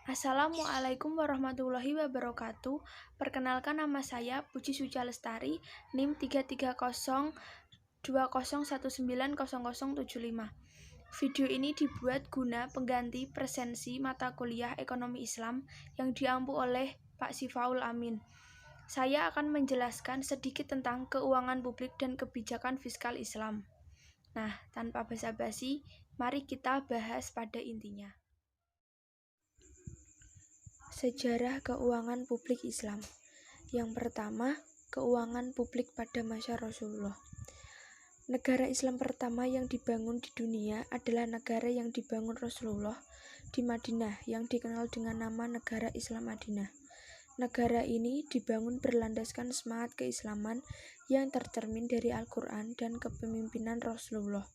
Assalamualaikum warahmatullahi wabarakatuh. Perkenalkan, nama saya Puji Suja Lestari, NIM 33020190075. Video ini dibuat guna pengganti presensi mata kuliah Ekonomi Islam yang diampu oleh Pak Sifaul Amin. Saya akan menjelaskan sedikit tentang keuangan publik dan kebijakan fiskal Islam. Nah, tanpa basa-basi, mari kita bahas pada intinya. Sejarah keuangan publik Islam. Yang pertama, keuangan publik pada masa Rasulullah. Negara Islam pertama yang dibangun di dunia adalah negara yang dibangun Rasulullah di Madinah, yang dikenal dengan nama Negara Islam Madinah. Negara ini dibangun berlandaskan semangat keislaman yang tercermin dari Al-Quran dan kepemimpinan Rasulullah.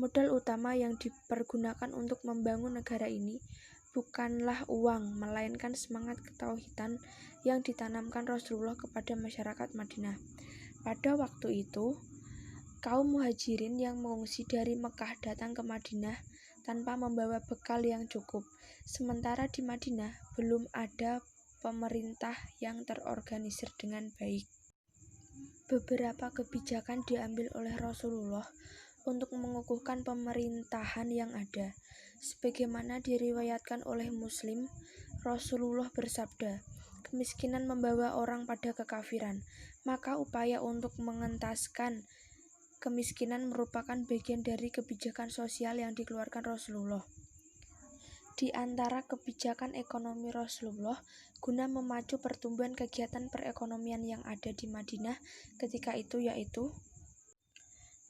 Modal utama yang dipergunakan untuk membangun negara ini bukanlah uang, melainkan semangat ketauhidan yang ditanamkan Rasulullah kepada masyarakat Madinah. Pada waktu itu, kaum muhajirin yang mengungsi dari Mekah datang ke Madinah tanpa membawa bekal yang cukup. Sementara di Madinah belum ada pemerintah yang terorganisir dengan baik. Beberapa kebijakan diambil oleh Rasulullah untuk mengukuhkan pemerintahan yang ada. Sebagaimana diriwayatkan oleh Muslim, Rasulullah bersabda, "Kemiskinan membawa orang pada kekafiran, maka upaya untuk mengentaskan kemiskinan merupakan bagian dari kebijakan sosial yang dikeluarkan Rasulullah." Di antara kebijakan ekonomi Rasulullah guna memacu pertumbuhan kegiatan perekonomian yang ada di Madinah ketika itu yaitu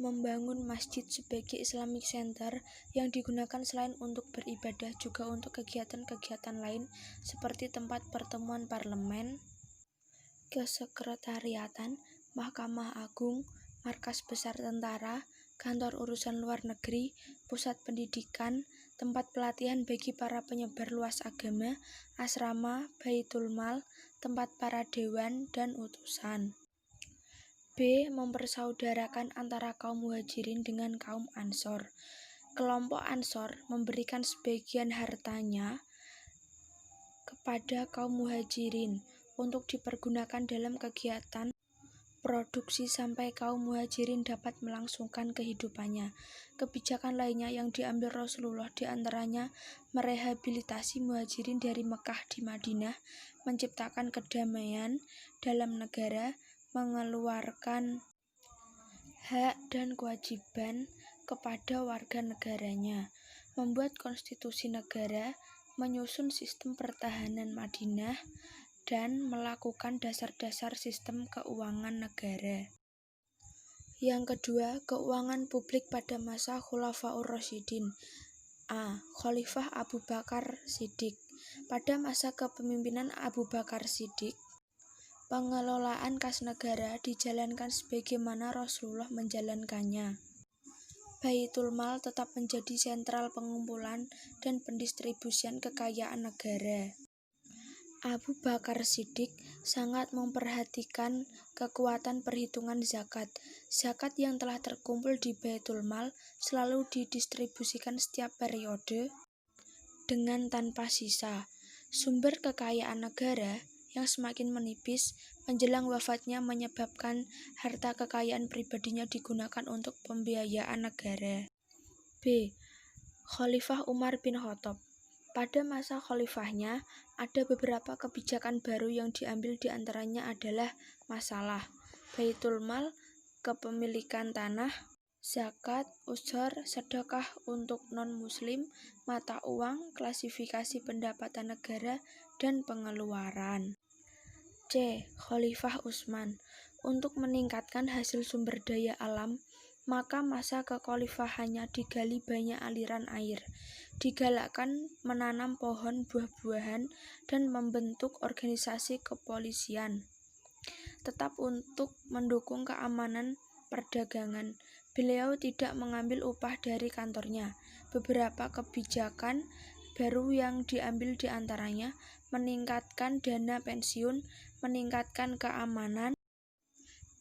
membangun masjid sebagai Islamic Center yang digunakan selain untuk beribadah juga untuk kegiatan-kegiatan lain seperti tempat pertemuan parlemen, kesekretariatan, Mahkamah Agung, markas besar tentara, kantor urusan luar negeri, pusat pendidikan, tempat pelatihan bagi para penyebar luas agama, asrama, baitul mal, tempat para dewan dan utusan. B. Mempersaudarakan antara kaum muhajirin dengan kaum ansor. Kelompok ansor memberikan sebagian hartanya kepada kaum muhajirin untuk dipergunakan dalam kegiatan produksi sampai kaum muhajirin dapat melangsungkan kehidupannya. Kebijakan lainnya yang diambil Rasulullah diantaranya merehabilitasi muhajirin dari Mekah di Madinah, menciptakan kedamaian dalam negara, mengeluarkan hak dan kewajiban kepada warga negaranya, membuat konstitusi negara, menyusun sistem pertahanan Madinah, dan melakukan dasar-dasar sistem keuangan negara. Yang kedua, keuangan publik pada masa Khulafaur Rasyidin. A. Khalifah Abu Bakar Siddiq. Pada masa kepemimpinan Abu Bakar Siddiq, pengelolaan kas negara dijalankan sebagaimana Rasulullah menjalankannya. Baitul Mal tetap menjadi sentral pengumpulan dan pendistribusian kekayaan negara. Abu Bakar Siddiq sangat memperhatikan kekuatan perhitungan zakat. Zakat yang telah terkumpul di Baitul Mal selalu didistribusikan setiap periode dengan tanpa sisa. Sumber kekayaan negara yang semakin menipis menjelang wafatnya menyebabkan harta kekayaan pribadinya digunakan untuk pembiayaan negara. B. Khalifah Umar bin Khattab. Pada masa khalifahnya, ada beberapa kebijakan baru yang diambil, diantaranya adalah masalah Baitul Mal, kepemilikan tanah, zakat, ushur, sedekah untuk non-muslim, mata uang, klasifikasi pendapatan negara, dan pengeluaran. C. Khalifah Utsman. Untuk meningkatkan hasil sumber daya alam, maka masa kekhalifahannya digali banyak aliran air, digalakkan menanam pohon buah-buahan, dan membentuk organisasi kepolisian. Tetap untuk mendukung keamanan perdagangan, beliau tidak mengambil upah dari kantornya. Beberapa kebijakan baru yang diambil diantaranya meningkatkan dana pensiun, meningkatkan keamanan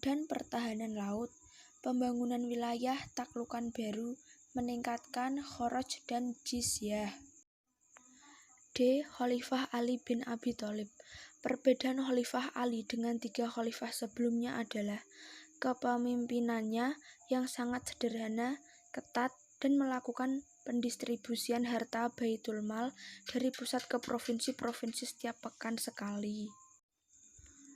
dan pertahanan laut, pembangunan wilayah taklukan baru, meningkatkan kharaj dan jizyah. D. D. Khalifah Ali bin Abi Thalib. Perbedaan Khalifah Ali dengan 3 khalifah sebelumnya adalah kepemimpinannya yang sangat sederhana, ketat, dan melakukan pendistribusian harta Baitul Mal dari pusat ke provinsi-provinsi setiap pekan sekali.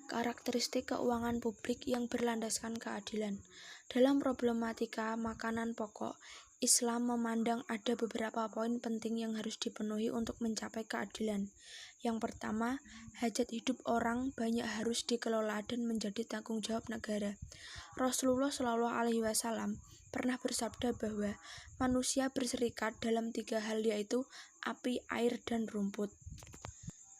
Karakteristik keuangan publik yang berlandaskan keadilan. Dalam problematika makanan pokok, Islam memandang ada beberapa poin penting yang harus dipenuhi untuk mencapai keadilan. Yang pertama, hajat hidup orang banyak harus dikelola dan menjadi tanggung jawab negara. Rasulullah SAW pernah bersabda bahwa manusia berserikat dalam 3 hal, yaitu api, air, dan rumput.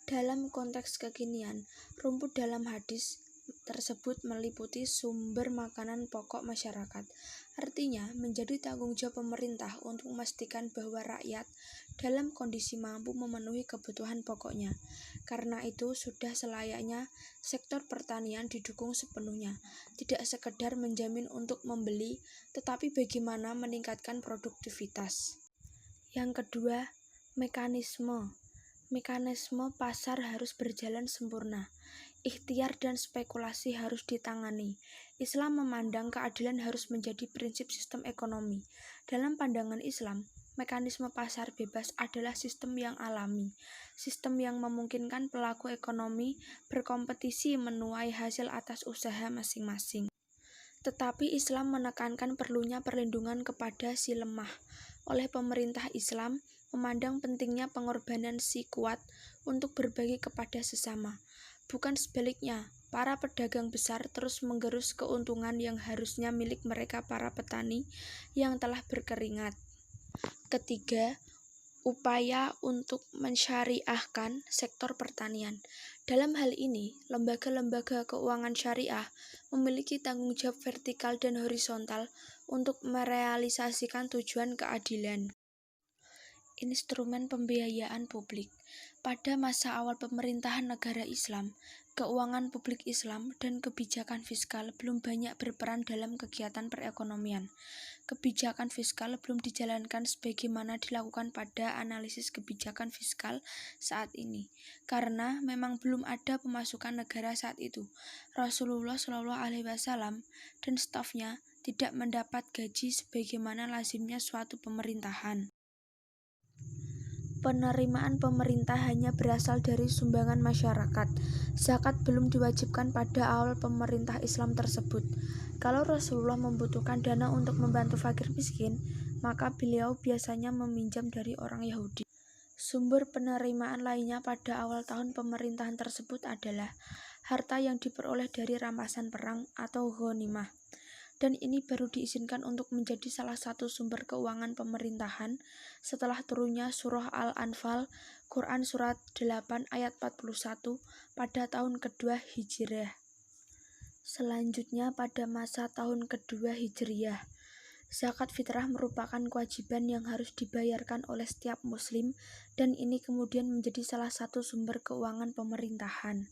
Dalam konteks kekinian, rumput dalam hadis tersebut meliputi sumber makanan pokok masyarakat. Artinya, menjadi tanggung jawab pemerintah untuk memastikan bahwa rakyat dalam kondisi mampu memenuhi kebutuhan pokoknya. Karena itu, sudah selayaknya sektor pertanian didukung sepenuhnya, tidak sekedar menjamin untuk membeli, tetapi bagaimana meningkatkan produktivitas. Yang kedua, mekanisme pasar harus berjalan sempurna. Ikhtiar dan spekulasi harus ditangani. Islam memandang keadilan harus menjadi prinsip sistem ekonomi. Dalam pandangan Islam, mekanisme pasar bebas adalah sistem yang alami, sistem yang memungkinkan pelaku ekonomi berkompetisi menuai hasil atas usaha masing-masing. Tetapi Islam menekankan perlunya perlindungan kepada si lemah. Oleh pemerintah Islam memandang pentingnya pengorbanan si kuat untuk berbagi kepada sesama. Bukan sebaliknya, para pedagang besar terus menggerus keuntungan yang harusnya milik mereka para petani yang telah berkeringat. Ketiga, upaya untuk mensyariahkan sektor pertanian. Dalam hal ini, lembaga-lembaga keuangan syariah memiliki tanggung jawab vertikal dan horizontal untuk merealisasikan tujuan keadilan. Instrumen pembiayaan publik. Pada masa awal pemerintahan negara Islam, keuangan publik Islam dan kebijakan fiskal belum banyak berperan dalam kegiatan perekonomian. Kebijakan fiskal belum dijalankan sebagaimana dilakukan pada analisis kebijakan fiskal saat ini, karena memang belum ada pemasukan negara saat itu. Rasulullah SAW dan stafnya tidak mendapat gaji sebagaimana lazimnya suatu pemerintahan. Penerimaan pemerintah hanya berasal dari sumbangan masyarakat. Zakat belum diwajibkan pada awal pemerintah Islam tersebut. Kalau Rasulullah membutuhkan dana untuk membantu fakir miskin, maka beliau biasanya meminjam dari orang Yahudi. Sumber penerimaan lainnya pada awal tahun pemerintahan tersebut adalah harta yang diperoleh dari rampasan perang atau ghanimah. Dan ini baru diizinkan untuk menjadi salah satu sumber keuangan pemerintahan setelah turunnya surah Al-Anfal, Quran surat 8 ayat 41 pada tahun kedua Hijriah. Selanjutnya pada masa tahun kedua Hijriah, zakat fitrah merupakan kewajiban yang harus dibayarkan oleh setiap muslim dan ini kemudian menjadi salah satu sumber keuangan pemerintahan.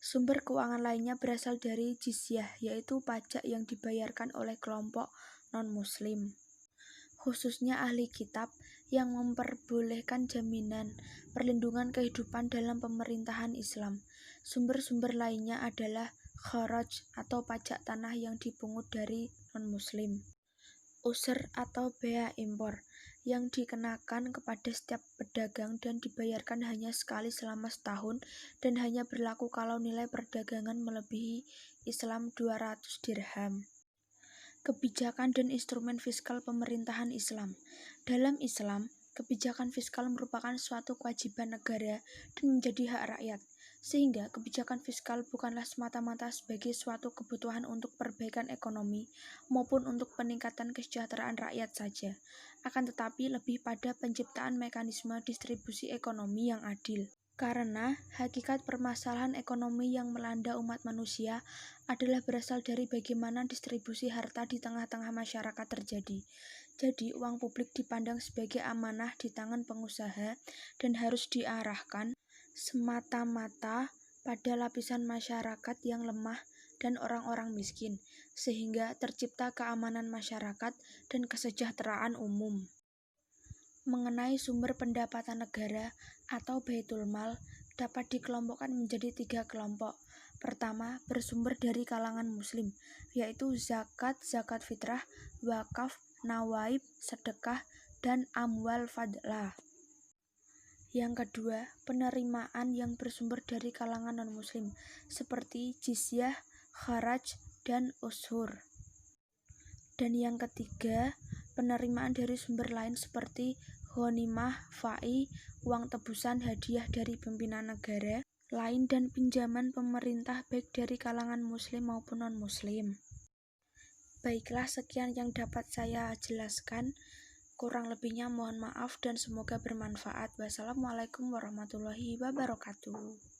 Sumber keuangan lainnya berasal dari jizyah, yaitu pajak yang dibayarkan oleh kelompok non-muslim, khususnya ahli kitab, yang memperbolehkan jaminan perlindungan kehidupan dalam pemerintahan Islam. Sumber-sumber lainnya adalah kharaj atau pajak tanah yang dipungut dari non-muslim, usr atau bea impor, yang dikenakan kepada setiap pedagang dan dibayarkan hanya sekali selama setahun dan hanya berlaku kalau nilai perdagangan melebihi Islam 200 dirham. Kebijakan dan instrumen fiskal pemerintahan Islam. Dalam Islam, kebijakan fiskal merupakan suatu kewajiban negara dan menjadi hak rakyat, sehingga kebijakan fiskal bukanlah semata-mata sebagai suatu kebutuhan untuk perbaikan ekonomi maupun untuk peningkatan kesejahteraan rakyat saja, akan tetapi lebih pada penciptaan mekanisme distribusi ekonomi yang adil. Karena hakikat permasalahan ekonomi yang melanda umat manusia adalah berasal dari bagaimana distribusi harta di tengah-tengah masyarakat terjadi. Jadi, uang publik dipandang sebagai amanah di tangan pengusaha dan harus diarahkan semata-mata pada lapisan masyarakat yang lemah dan orang-orang miskin, sehingga tercipta keamanan masyarakat dan kesejahteraan umum. mengenai sumber pendapatan negara atau Baitul Mal dapat dikelompokkan menjadi 3 kelompok. Pertama, bersumber dari kalangan muslim, yaitu zakat, zakat fitrah, wakaf, nawaib, sedekah, dan amwal fadlah. Yang kedua, penerimaan yang bersumber dari kalangan non-muslim, seperti jizyah, kharaj, dan ushur. Dan yang ketiga, penerimaan dari sumber lain seperti ghanimah, fai, uang tebusan hadiah dari pimpinan negara lain, dan pinjaman pemerintah baik dari kalangan muslim maupun non-muslim. Baiklah, sekian yang dapat saya jelaskan. Kurang lebihnya mohon maaf dan semoga bermanfaat. Wassalamualaikum warahmatullahi wabarakatuh.